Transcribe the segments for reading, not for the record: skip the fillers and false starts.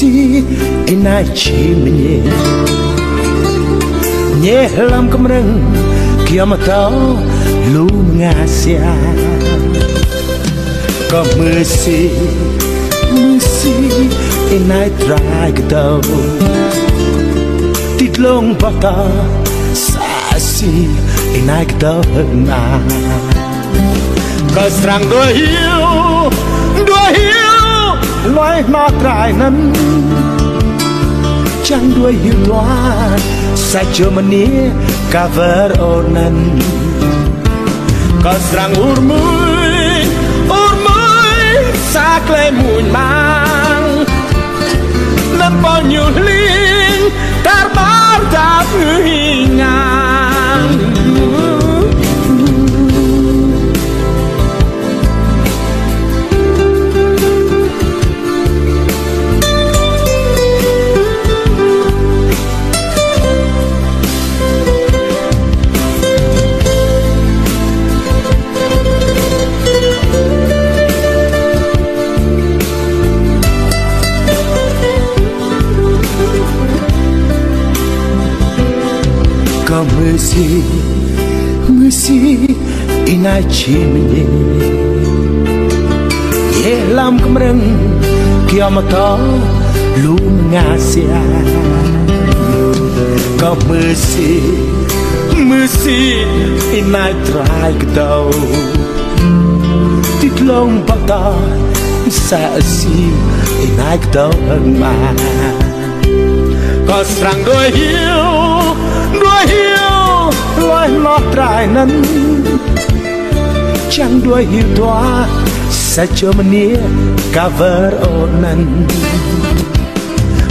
si inai chi menye nhẹ làm cầm rừng kia mà tao lu ngà xia có mưa si inai trai cái tao tít lông bạc ta xa si inai cái tao hơn à có rằng đôi hiu loài nó trai năn chẳng đuôi hiu toa sa cho mani cover onan có rằng urmui sa clay mùi mang lên bao nhiêu linh tar bar ta người ngang có mưa si inai chi menye ye lam cầm rừng kia mà to lu ngà xia có mưa si inai trai cái tàu tít lông bạc ta xa si inai cái tàu hơn mà có rằng đôi hiu loài nó trai năn chẳng đuôi hiu toa sa cho mania cover onan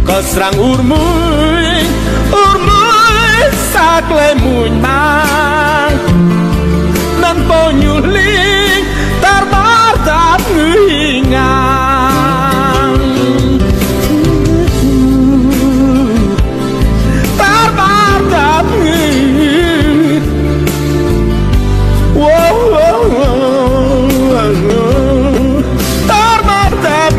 có rằng urmui sa clay mùi mang nan bao nhiêu linh tar bar ta người ngang tar bar ta người tar bar ta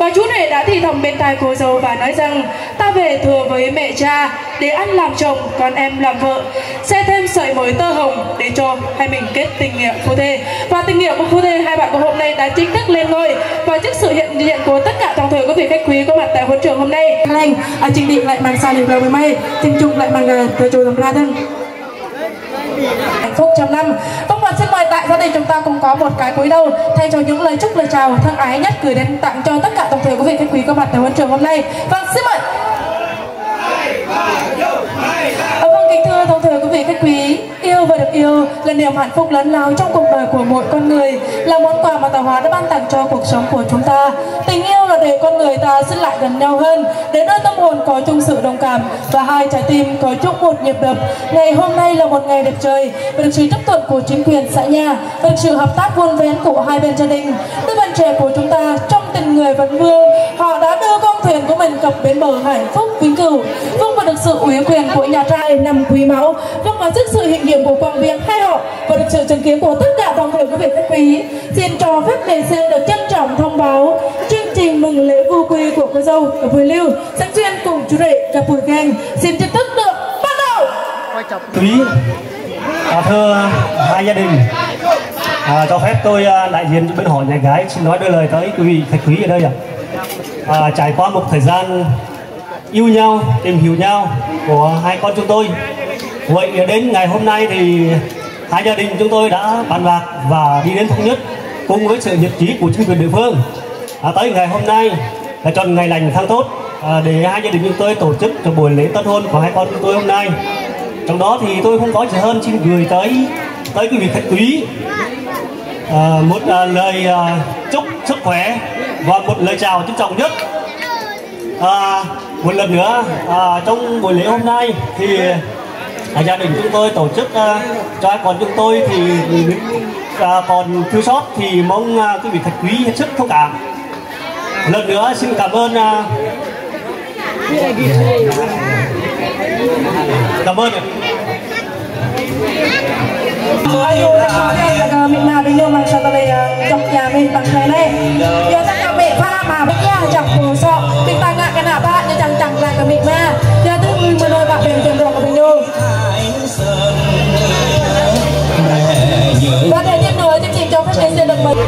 Và chú rể đã thì thầm bên tai cô dâu và nói rằng ta về thừa với mẹ cha để anh làm chồng, còn em làm vợ, sẽ thêm sợi mối tơ hồng để cho hai mình kết tình nghĩa phu thê. Và tình nghĩa của phu thê hai bạn của hôm nay đã chính thức lên ngôi. Và trước sự hiện diện của tất cả toàn thể quý vị khách quý có mặt tại hội trường hôm nay, anh trình định lại màn xa liền vào với mây, trình trung lại màn từ chùa làm ra thân hạnh phúc trăm năm. Vâng, và xin mời tại gia đình chúng ta cùng có một cái cúi đầu thay cho những lời chúc lời chào thân ái nhất gửi đến tặng cho tất cả toàn thể quý vị khách quý có mặt tại hội trường hôm nay. Vâng, xin mời. Vâng, kính thưa toàn thể quý vị khách quý, yêu và được yêu là niềm hạnh phúc lớn lao trong cuộc đời của mỗi con người, là món quà mà tạo hóa đã ban tặng cho cuộc sống của chúng ta. Tình yêu là để con người ta xích lại gần nhau hơn, để đôi tâm hồn có chung sự đồng cảm và hai trái tim có chung một nhịp đập. Ngày hôm nay là một ngày đẹp trời và được sự chấp thuận của chính quyền xã nhà và được sự hợp tác vun vén của hai bên gia đình. Đôi bạn trẻ của chúng ta trong tình người vẫn vương, họ đã đưa con thuyền của mình cập bến bờ hạnh phúc vĩnh cửu. Vâng, và được sự ủy quyền của nhà trai năm quý mão. Vâng, và trước sự hiện diện của quang viên hai họ và được sự chứng kiến của tất cả toàn thể quý vị khách quý, xin cho phép để xin được trân trọng thông báo chương trình mừng lễ vu quy của cô dâu ở Vui Lưu Sáng Duyên cùng chú rể cặp Bùi Gang xin chính thức được bắt đầu. Quý thưa hai gia đình, cho phép tôi đại diện cho bên họ nhà gái xin nói đôi lời tới quý vị khách quý ở đây ạ. Trải qua một thời gian yêu nhau, tìm hiểu nhau của hai con chúng tôi, vậy đến ngày hôm nay thì hai gia đình chúng tôi đã bàn bạc và đi đến thống nhất cùng với sự nhất trí của chính quyền địa phương. Tới ngày hôm nay là chọn ngày lành tháng tốt để hai gia đình chúng tôi tổ chức cho buổi lễ tân hôn của hai con chúng tôi hôm nay. Trong đó thì tôi không có gì hơn xin gửi tới quý vị khách quý một lời chúc sức khỏe và một lời chào trân trọng nhất. Một lần nữa trong buổi lễ hôm nay thì gia đình chúng tôi tổ chức cho hai con chúng tôi thì còn thiếu sót thì mong quý vị khách quý hết sức thông cảm. Lần nữa xin cảm ơn mình nào đi nhưng mà sao tao lại chọc nhà mình bằng này này giờ tất cả mẹ pha mà bây giờ chọc cổ sọ mình ta ngại cái nào bạn nhưng chẳng là cả mình mà giờ thứ mười đôi bạn bè trường đồng của mình luôn. Và để tiếp nối chương trình cho phép đến được mình.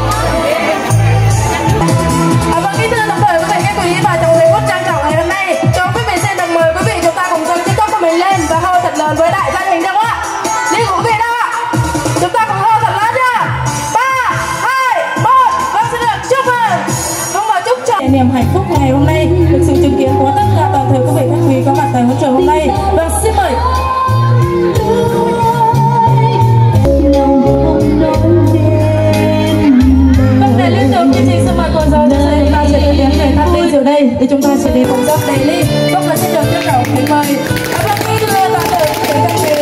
Vâng, kính thưa tổng thể quý vị khách quý và trong giây phút trang trọng ngày hôm nay cho quý vị xin được mời quý vị chúng ta cùng dâng chiếc cốc của mình lên và hô thật lớn với đại gia đình được không ạ? Đi của quý vị đâu ạ? Chúng ta cùng hô thật lớn nha. 3, 2, 1. Vâng, xin được chúc mừng. Vâng, và chúc cho niềm hạnh phúc ngày hôm nay được sự chứng kiến của tất cả toàn thể quý vị khách quý có mặt tại hội trường hôm nay. Vâng, xin mời. Vâng, để liên tục chương trình xin mời cô dâu chúng ta sẽ đưa đến người thân đi rượu đây để chúng ta sẽ đi cùng dốc đầy ly. Vâng, và xin được trân trọng kính mời. Vâng, kính thưa toàn thể quý vị khách quý.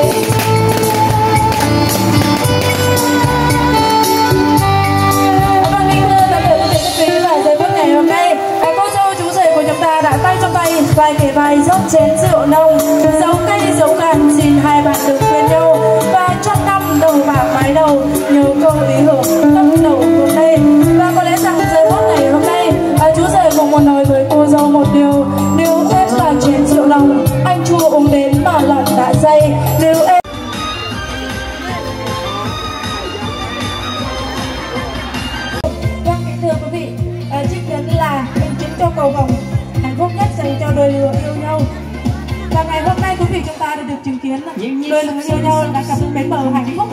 Vâng, kính thưa toàn thể quý vị khách quý và giây phút ngày hôm nay cô dâu chú rể của chúng ta đã tay trong tay vai kề vai rót chén rượu nồng, dấu cây dấu cạn xin hai bạn được quen nhau và trăm năm đầu bạc mái đầu nhớ câu ý hưởng tâm đầu hôm nay. Và có lẽ rằng giây phút ngày hôm nay chú rể cũng muốn nói với cô dâu một điều em là chén rượu nồng anh chưa uống đến mà lòng đã say nếu em. Vâng, kính thưa quý vị, chiếc nhẫn là minh chứng cho cầu vồng hạnh phúc nhất dành cho đôi lứa yêu nhau. Và ngày hôm nay quý vị chúng ta đã được chứng kiến đôi lứa yêu nhau đã cập bến bờ hạnh phúc.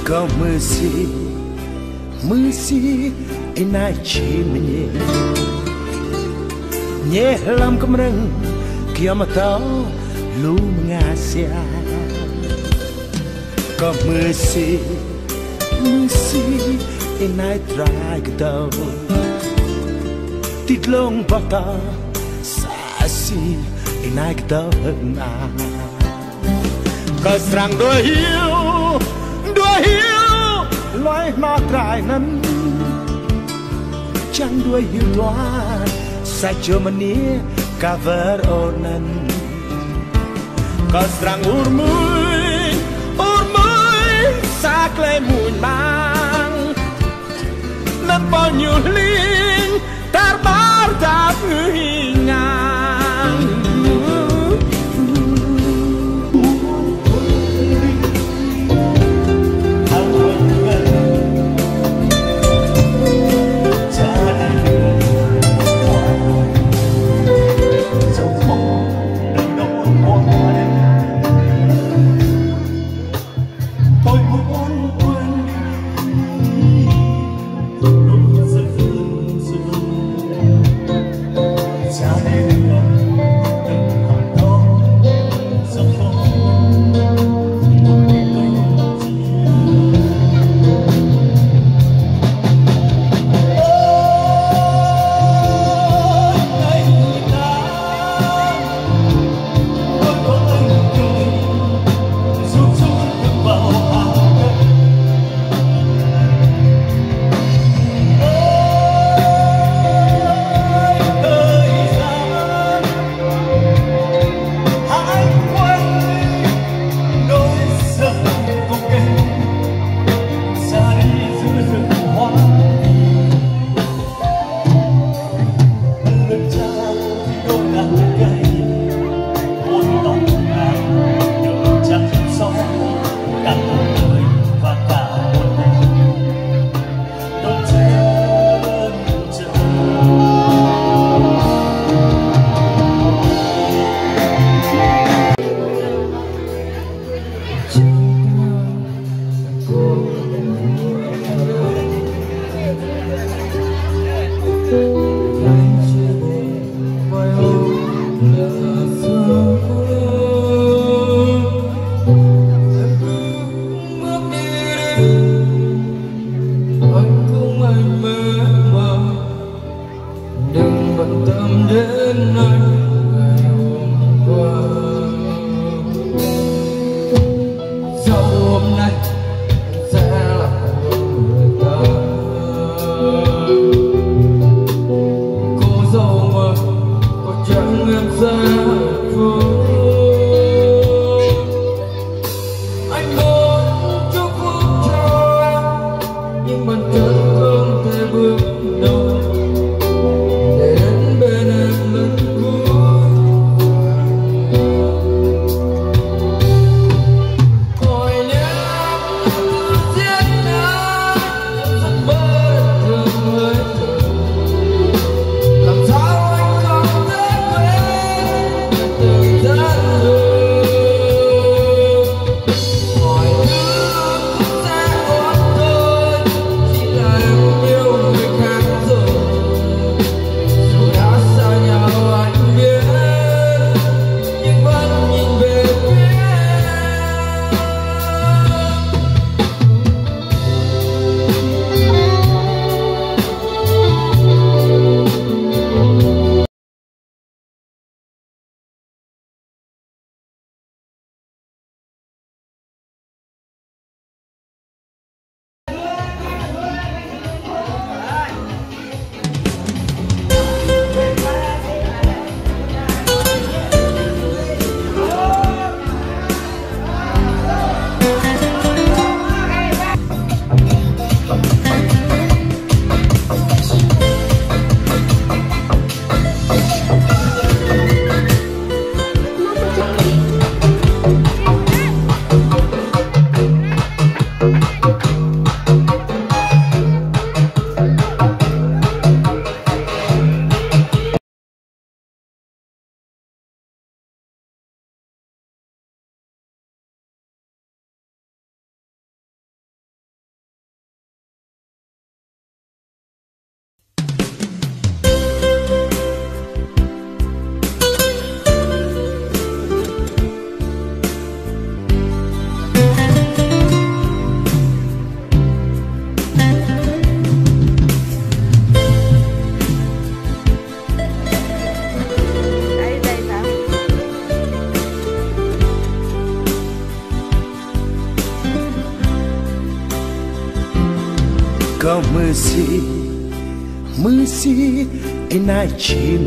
Kau mesti inachi menye nye lam kemreng kiamat tau lũ ngà xia có mưa xì in ai trai cái đầu tít lông bạc ta xa xì in ai cái đầu hơn à có rằng đôi hiu loài mà trai năn chẳng đôi hiu toan sa cho mania cover onan có rằng urmui xa clay mùi mang nên bao nhiêu linh tar bar đáp người ngang kau mesti ai nak cium